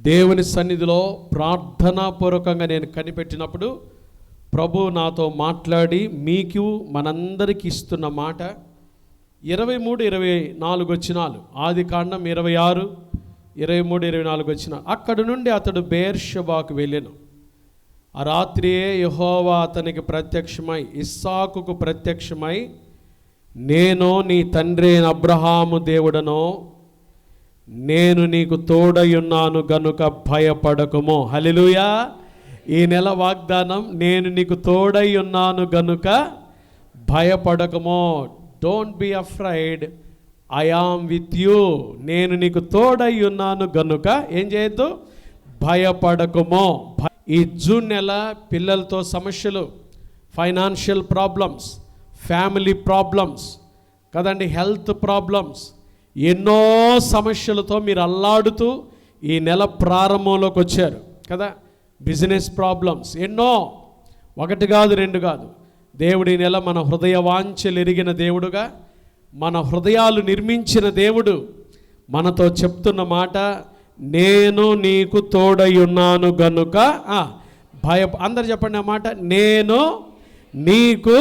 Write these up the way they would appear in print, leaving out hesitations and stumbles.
దేవుని సన్నిధిలో ప్రార్థనాపూర్వకంగా నేను కనిపెట్టినప్పుడు ప్రభు నాతో మాట్లాడి మీకు మనందరికీ ఇస్తున్న మాట 23-24 వచనాలు, ఆదికాండం 26, 23-24 వచనాలు. అక్కడి నుండి అతడు బెయేర్షెబాకు వెళ్ళెను. ఆ రాత్రియే యెహోవా అతనికి ప్రత్యక్షమై ఇస్సాకుకు ప్రత్యక్షమై, నేను నీ తండ్రి అయిన అబ్రహాము దేవుడనో, నేను నీకు తోడయున్నాను గనుక భయపడకుము. హల్లెలూయా. ఈ నెల వాగ్దానం, నేను నీకు తోడై ఉన్నాను గనుక భయపడకుము. Don't be afraid, I am with you. నేను నీకు తోడై ఉన్నాను గనుక ఏం చేయొద్దు, భయపడకుము. ఈ జూన్ నెల పిల్లలతో సమస్యలు, ఫైనాన్షియల్ ప్రాబ్లమ్స్, ఫ్యామిలీ ప్రాబ్లమ్స్ కదండి, హెల్త్ ప్రాబ్లమ్స్, ఎన్నో సమస్యలతో మీరు అల్లాడుతూ ఈ నెల ప్రారంభంలోకి వచ్చారు కదా. బిజినెస్ ప్రాబ్లమ్స్ ఎన్నో, ఒకటి కాదు రెండు కాదు. దేవుడి నెల మన హృదయ వాంఛలు ఎరిగిన దేవుడుగా, మన హృదయాలు నిర్మించిన దేవుడు మనతో చెప్తున్న మాట, నేను నీకు తోడై ఉన్నాను గనుక అందరు చెప్పండి ఆ మాట, నేను నీకు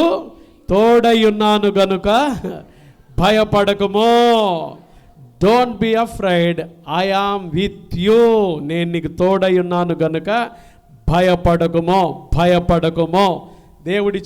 తోడై ఉన్నాను గనుక భయపడకుమో. Don't be afraid, I am with you. నేను నీకు తోడై ఉన్నాను గనుక భయపడకుమో. దేవుడి